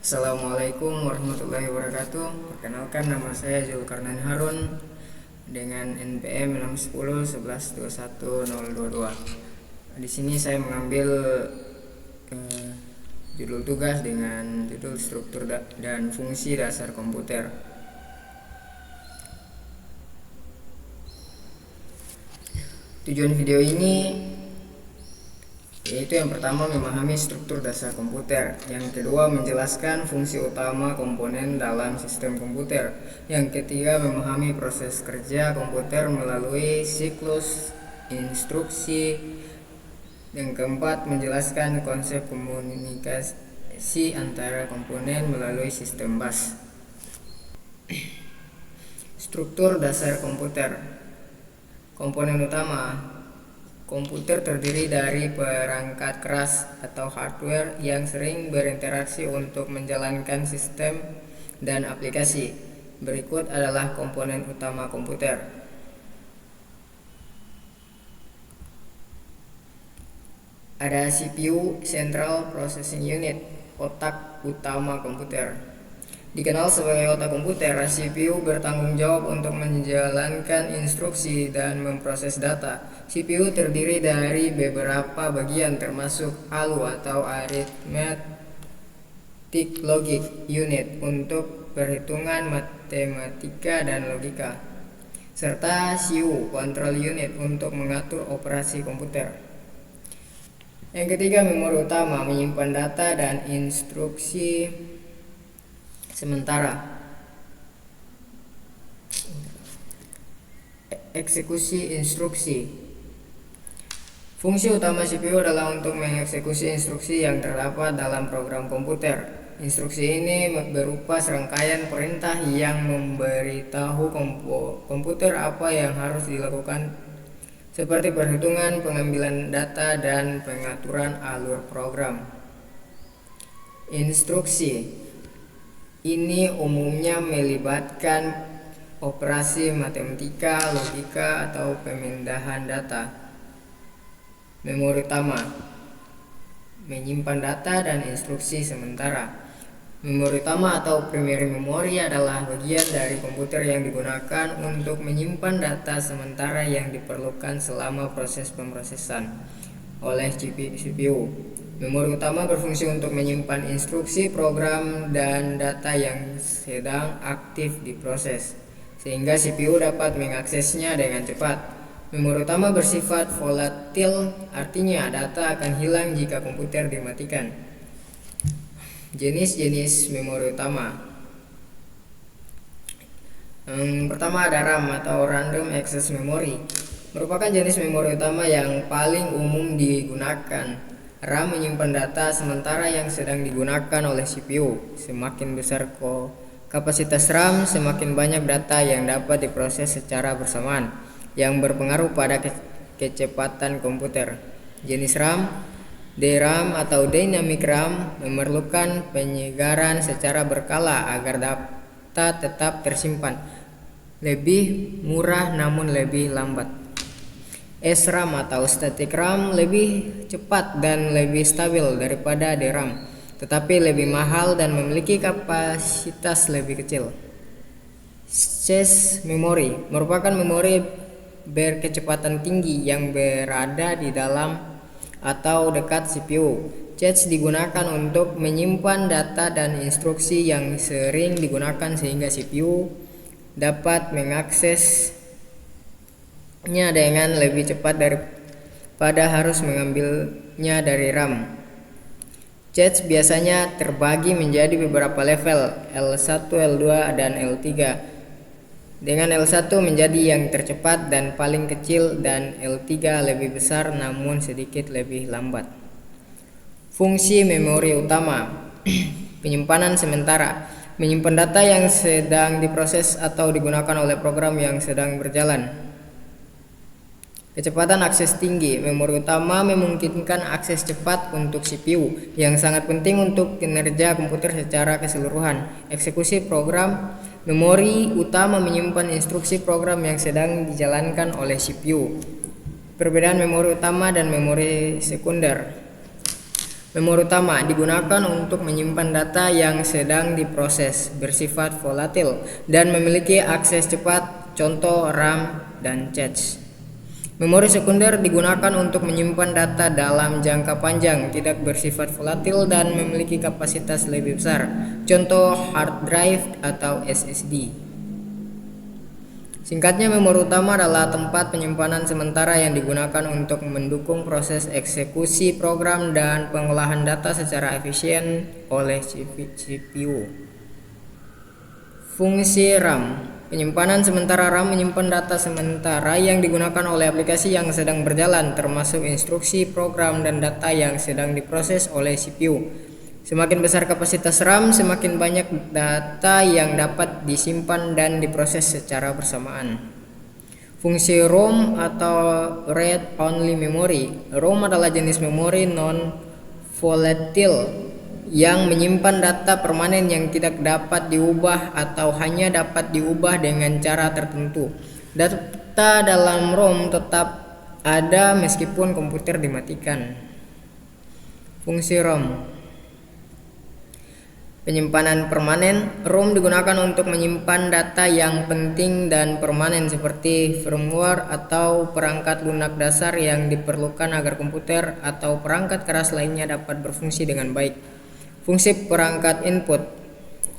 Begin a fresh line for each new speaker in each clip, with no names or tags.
Assalamualaikum warahmatullahi wabarakatuh. Perkenalkan, nama saya Zulkarnain Harun dengan NPM 610112122. Di sini saya mengambil judul tugas dengan judul struktur dan fungsi dasar komputer. Tujuan video ini yaitu yang pertama memahami struktur dasar komputer, yang kedua menjelaskan fungsi utama komponen dalam sistem komputer, yang ketiga memahami proses kerja komputer melalui siklus instruksi, yang keempat menjelaskan konsep komunikasi antara komponen melalui sistem bus. Struktur dasar komputer. Komponen utama komputer terdiri dari perangkat keras atau hardware yang sering berinteraksi untuk menjalankan sistem dan aplikasi. Berikut adalah komponen utama komputer. Ada CPU, Central Processing Unit, otak utama komputer. Dikenal sebagai otak komputer, CPU bertanggung jawab untuk menjalankan instruksi dan memproses data. CPU terdiri dari beberapa bagian termasuk ALU atau Arithmetic Logic Unit untuk perhitungan matematika dan logika, serta CU Control Unit untuk mengatur operasi komputer. Yang ketiga, memori utama menyimpan data dan instruksi sementara. Eksekusi instruksi. Fungsi utama CPU adalah untuk mengeksekusi instruksi yang terdapat dalam program komputer. Instruksi ini berupa serangkaian perintah yang memberitahu komputer apa yang harus dilakukan, seperti perhitungan, pengambilan data, dan pengaturan alur program. Instruksi ini umumnya melibatkan operasi matematika, logika, atau pemindahan data. Memori utama menyimpan data dan instruksi sementara. Memori utama atau primary memory adalah bagian dari komputer yang digunakan untuk menyimpan data sementara yang diperlukan selama proses pemrosesan oleh CPU. Memori utama berfungsi untuk menyimpan instruksi, program, dan data yang sedang aktif diproses, sehingga CPU dapat mengaksesnya dengan cepat. Memori utama bersifat volatil, artinya data akan hilang jika komputer dimatikan. Jenis-jenis memori utama. Yang pertama ada RAM atau Random Access Memory, merupakan jenis memori utama yang paling umum digunakan. RAM menyimpan data sementara yang sedang digunakan oleh CPU. Semakin besar kapasitas RAM, semakin banyak data yang dapat diproses secara bersamaan, yang berpengaruh pada kecepatan komputer. Jenis RAM, DRAM atau Dynamic RAM, memerlukan penyegaran secara berkala agar data tetap tersimpan. Lebih murah namun lebih lambat. SRAM atau Static RAM lebih cepat dan lebih stabil daripada DRAM, tetapi lebih mahal dan memiliki kapasitas lebih kecil. Cache Memory merupakan memori berkecepatan tinggi yang berada di dalam atau dekat CPU. Cache digunakan untuk menyimpan data dan instruksi yang sering digunakan sehingga CPU dapat mengaksesnya dengan lebih cepat daripada harus mengambilnya dari RAM. Cache biasanya terbagi menjadi beberapa level, L1, L2, dan L3, dengan L1 menjadi yang tercepat dan paling kecil, dan L3 lebih besar namun sedikit lebih lambat. Fungsi memori utama. Penyimpanan sementara, menyimpan data yang sedang diproses atau digunakan oleh program yang sedang berjalan. Kecepatan akses tinggi. Memori utama memungkinkan akses cepat untuk CPU, yang sangat penting untuk kinerja komputer secara keseluruhan. Eksekusi program. Memori utama menyimpan instruksi program yang sedang dijalankan oleh CPU. Perbedaan memori utama dan memori sekunder. Memori utama digunakan untuk menyimpan data yang sedang diproses, bersifat volatil, dan memiliki akses cepat, contoh RAM dan cache. Memori sekunder digunakan untuk menyimpan data dalam jangka panjang, tidak bersifat volatil, dan memiliki kapasitas lebih besar, contoh hard drive atau SSD. Singkatnya, memori utama adalah tempat penyimpanan sementara yang digunakan untuk mendukung proses eksekusi program dan pengolahan data secara efisien oleh CPU. Fungsi RAM. Penyimpanan sementara RAM menyimpan data sementara yang digunakan oleh aplikasi yang sedang berjalan, termasuk instruksi, program, dan data yang sedang diproses oleh CPU. Semakin besar kapasitas RAM, semakin banyak data yang dapat disimpan dan diproses secara bersamaan. Fungsi ROM atau Read Only Memory. ROM adalah jenis memori non-volatile yang menyimpan data permanen yang tidak dapat diubah atau hanya dapat diubah dengan cara tertentu. Data dalam ROM tetap ada meskipun komputer dimatikan. Fungsi ROM. Penyimpanan permanen. ROM digunakan untuk menyimpan data yang penting dan permanen seperti firmware atau perangkat lunak dasar yang diperlukan agar komputer atau perangkat keras lainnya dapat berfungsi dengan baik. Fungsi perangkat input.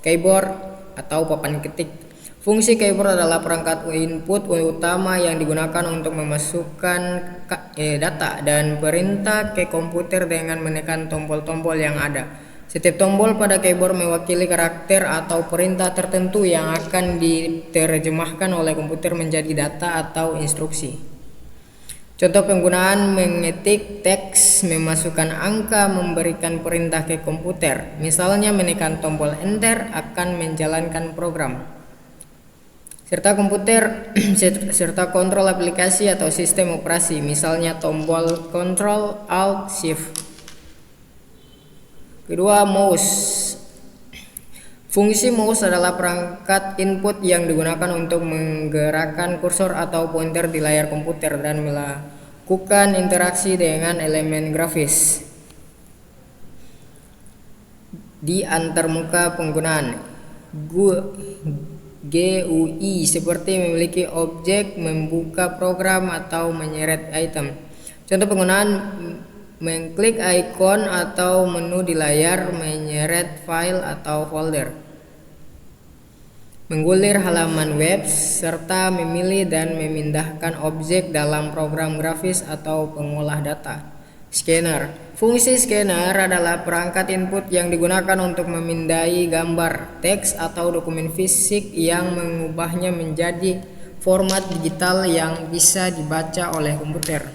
Keyboard atau papan ketik. Fungsi keyboard adalah perangkat input utama yang digunakan untuk memasukkan data dan perintah ke komputer dengan menekan tombol-tombol yang ada. Setiap tombol pada keyboard mewakili karakter atau perintah tertentu yang akan diterjemahkan oleh komputer menjadi data atau instruksi. Contoh penggunaan: mengetik teks, memasukkan angka, memberikan perintah ke komputer. Misalnya menekan tombol enter akan menjalankan program. Serta komputer serta kontrol aplikasi atau sistem operasi, misalnya tombol Ctrl Alt Shift. Kedua, mouse. Fungsi mouse adalah perangkat input yang digunakan untuk menggerakkan kursor atau pointer di layar komputer dan melakukan interaksi dengan elemen grafis di antarmuka penggunaan. GUI seperti memiliki objek, membuka program, atau menyeret item. Contoh penggunaan: mengklik ikon atau menu di layar, menyeret file atau folder, menggulir halaman web, serta memilih dan memindahkan objek dalam program grafis atau pengolah data. Scanner. Fungsi scanner adalah perangkat input yang digunakan untuk memindai gambar, teks, atau dokumen fisik yang mengubahnya menjadi format digital yang bisa dibaca oleh komputer.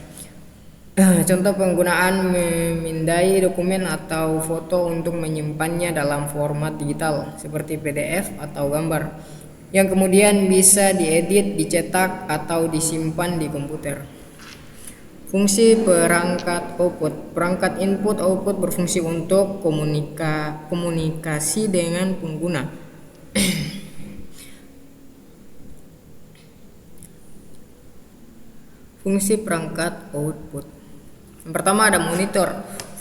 Contoh penggunaan: memindai dokumen atau foto untuk menyimpannya dalam format digital seperti PDF atau gambar yang kemudian bisa diedit, dicetak, atau disimpan di komputer. Fungsi perangkat output. Perangkat input output berfungsi untuk komunikasi dengan pengguna. Fungsi perangkat output. Yang pertama ada monitor.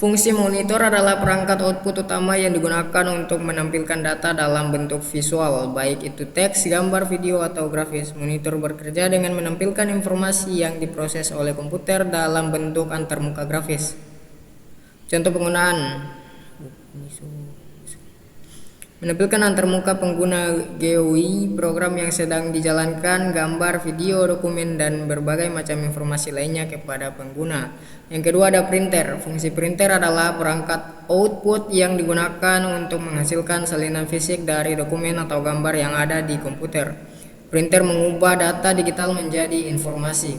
Fungsi monitor adalah perangkat output utama yang digunakan untuk menampilkan data dalam bentuk visual, baik itu teks, gambar, video, atau grafis. Monitor bekerja dengan menampilkan informasi yang diproses oleh komputer dalam bentuk antarmuka grafis. Contoh penggunaan: menampilkan antarmuka pengguna GUI, program yang sedang dijalankan, gambar, video, dokumen, dan berbagai macam informasi lainnya kepada pengguna. Yang kedua ada printer. Fungsi printer adalah perangkat output yang digunakan untuk menghasilkan salinan fisik dari dokumen atau gambar yang ada di komputer. Printer mengubah data digital menjadi informasi.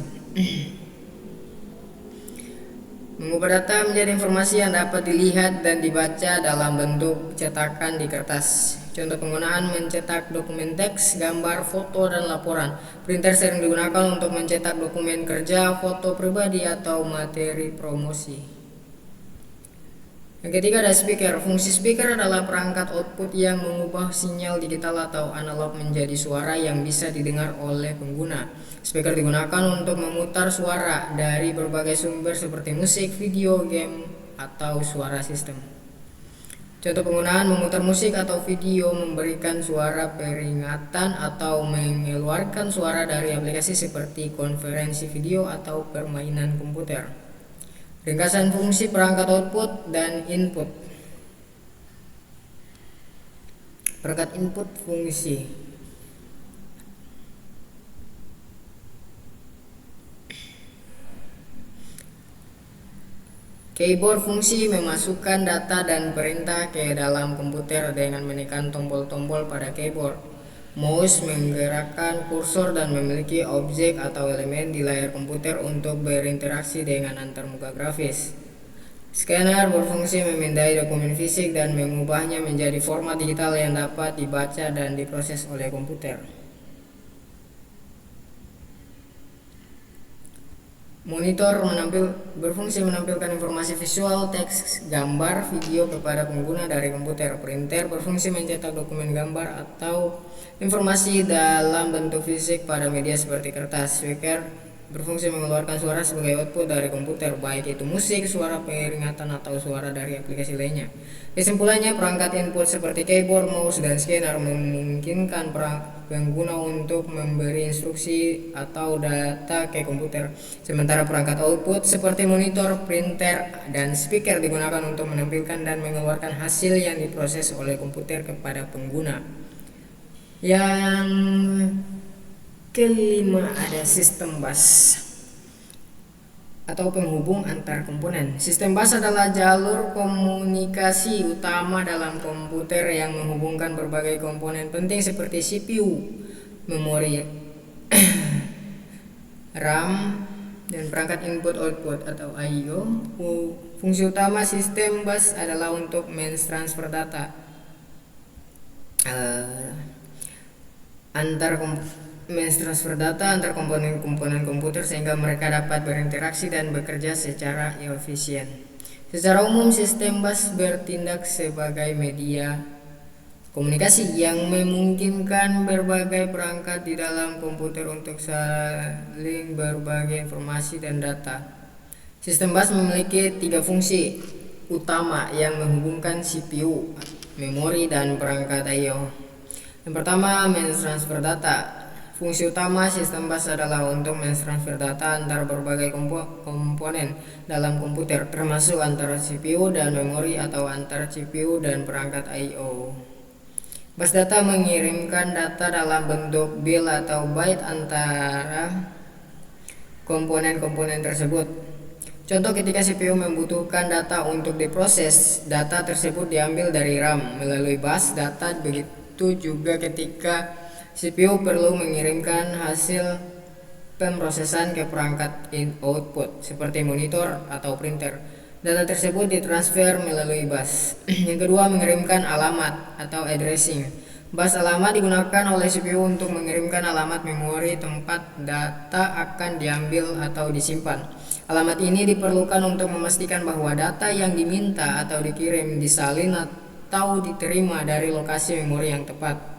Mengubah data menjadi informasi yang dapat dilihat dan dibaca dalam bentuk cetakan di kertas. Contoh penggunaan: mencetak dokumen teks, gambar, foto, dan laporan. Printer sering digunakan untuk mencetak dokumen kerja, foto pribadi, atau materi promosi. Yang ketiga ada speaker. Fungsi speaker adalah perangkat output yang mengubah sinyal digital atau analog menjadi suara yang bisa didengar oleh pengguna. Speaker digunakan untuk memutar suara dari berbagai sumber seperti musik, video, game, atau suara sistem. Contoh penggunaan: memutar musik atau video, memberikan suara peringatan, atau mengeluarkan suara dari aplikasi seperti konferensi video atau permainan komputer. Ringkasan fungsi perangkat output dan input. Perangkat input fungsi. Keyboard fungsi memasukkan data dan perintah ke dalam komputer dengan menekan tombol-tombol pada keyboard. Mouse menggerakkan kursor dan memiliki objek atau elemen di layar komputer untuk berinteraksi dengan antarmuka grafis. Scanner berfungsi memindai dokumen fisik dan mengubahnya menjadi format digital yang dapat dibaca dan diproses oleh komputer. Monitor berfungsi menampilkan informasi visual, teks, gambar, video kepada pengguna dari komputer. Printer berfungsi mencetak dokumen, gambar, atau informasi dalam bentuk fisik pada media seperti kertas. Speaker berfungsi mengeluarkan suara sebagai output dari komputer, baik itu musik, suara peringatan, atau suara dari aplikasi lainnya. Kesimpulannya, perangkat input seperti keyboard, mouse, dan scanner memungkinkan pengguna untuk memberi instruksi atau data ke komputer. Sementara perangkat output seperti monitor, printer, dan speaker digunakan untuk menampilkan dan mengeluarkan hasil yang diproses oleh komputer kepada pengguna. Yang kelima ada sistem bus atau penghubung antar komponen. Sistem bus adalah jalur komunikasi utama dalam komputer yang menghubungkan berbagai komponen penting seperti CPU, memori, RAM, dan perangkat input-output atau I/O. Fungsi utama sistem bus adalah untuk mentransfer data antar komponen-komponen komputer sehingga mereka dapat berinteraksi dan bekerja secara efisien. Secara umum, sistem bus bertindak sebagai media komunikasi yang memungkinkan berbagai perangkat di dalam komputer untuk saling berbagi informasi dan data. Sistem bus memiliki 3 fungsi utama yang menghubungkan CPU, memori, dan perangkat I/O. Yang pertama, mentransfer data. Fungsi utama sistem bus adalah untuk mentransfer data antar berbagai komponen dalam komputer, termasuk antara CPU dan memori atau antar CPU dan perangkat I/O. Bus data mengirimkan data dalam bentuk bil atau byte antara komponen-komponen tersebut. Contoh, ketika CPU membutuhkan data untuk diproses, data tersebut diambil dari RAM melalui bus data. Begitu juga ketika CPU perlu mengirimkan hasil pemrosesan ke perangkat output seperti monitor atau printer. Data tersebut ditransfer melalui bus. Yang kedua, mengirimkan alamat atau addressing. Bus alamat digunakan oleh CPU untuk mengirimkan alamat memori tempat data akan diambil atau disimpan. Alamat ini diperlukan untuk memastikan bahwa data yang diminta atau dikirim disalin atau diterima dari lokasi memori yang tepat.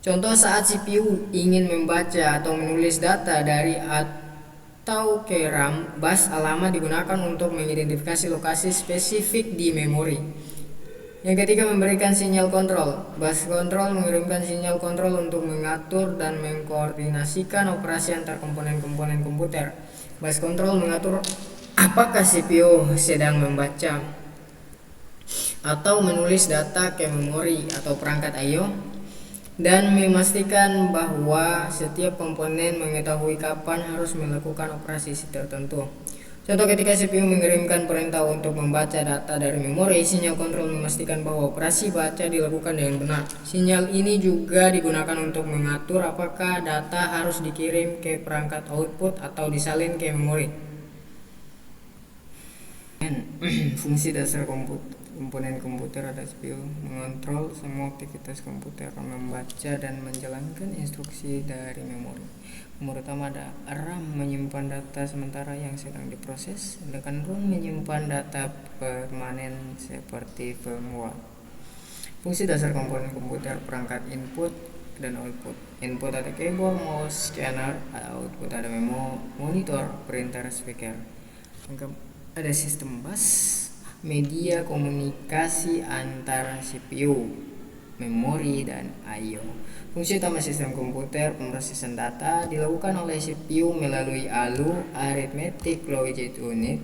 Contoh, saat CPU ingin membaca atau menulis data dari atau ke RAM, bus alamat digunakan untuk mengidentifikasi lokasi spesifik di memori. Yang ketiga, memberikan sinyal kontrol. Bus kontrol mengirimkan sinyal kontrol untuk mengatur dan mengkoordinasikan operasi antar komponen-komponen komputer. Bus kontrol mengatur apakah CPU sedang membaca atau menulis data ke memori atau perangkat I/O, dan memastikan bahwa setiap komponen mengetahui kapan harus melakukan operasi tertentu. Contoh, ketika CPU mengirimkan perintah untuk membaca data dari memori, sinyal kontrol memastikan bahwa operasi baca dilakukan dengan benar. Sinyal ini juga digunakan untuk mengatur apakah data harus dikirim ke perangkat output atau disalin ke memori. Fungsi dasar komponen komputer ada CPU, mengontrol semua aktivitas komputer, membaca dan menjalankan instruksi dari memori. Memori utama ada RAM, menyimpan data sementara yang sedang diproses, sedangkan ROM menyimpan data permanen seperti firmware. Fungsi dasar komponen komputer, perangkat input dan output. Input ada keyboard, mouse, scanner. Output ada monitor, printer, speaker. Ada sistem bus media komunikasi antara CPU, memori, dan I/O. Fungsi utama sistem komputer pemrosesan data dilakukan oleh CPU melalui ALU (Arithmetic Logic Unit).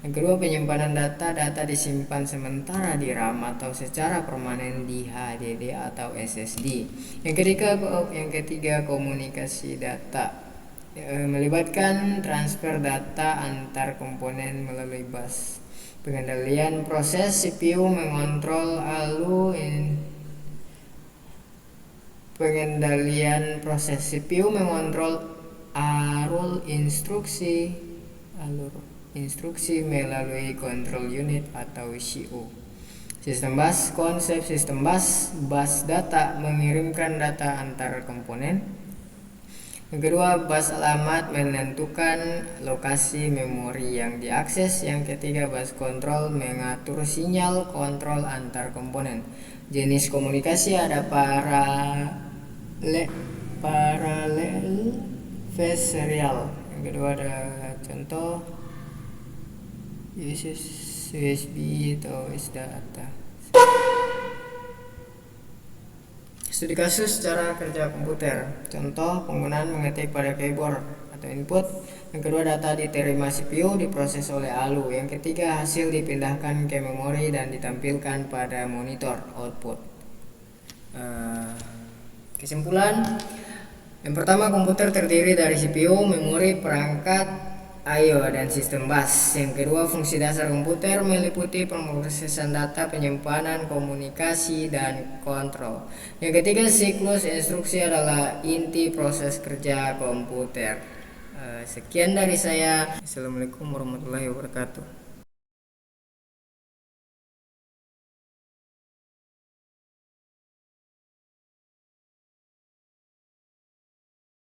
Yang kedua, penyimpanan data. Data disimpan sementara di RAM atau secara permanen di HDD atau SSD. Yang ketiga, komunikasi data melibatkan transfer data antar komponen melalui bus. Pengendalian proses. CPU mengontrol alur instruksi melalui control unit atau CO. Sistem bus. Konsep sistem bus data mengirimkan data antar komponen. Yang kedua, bus alamat menentukan lokasi memori yang diakses. Yang ketiga, bus control mengatur sinyal kontrol antar komponen. Jenis komunikasi ada paralel, fast serial. Yang kedua ada contoh USB atau data. Studi kasus cara kerja komputer. Contoh, penggunaan mengetik pada keyboard atau input. Yang kedua, data diterima CPU diproses oleh ALU. Yang ketiga, hasil dipindahkan ke memori dan ditampilkan pada monitor output. Kesimpulan, yang pertama, komputer terdiri dari CPU, memori, perangkat I/O, dan sistem bus. Yang kedua, fungsi dasar komputer meliputi pemrosesan data, penyimpanan, komunikasi, dan kontrol. Yang ketiga, siklus instruksi adalah inti proses kerja komputer. Sekian dari saya. Assalamualaikum warahmatullahi wabarakatuh.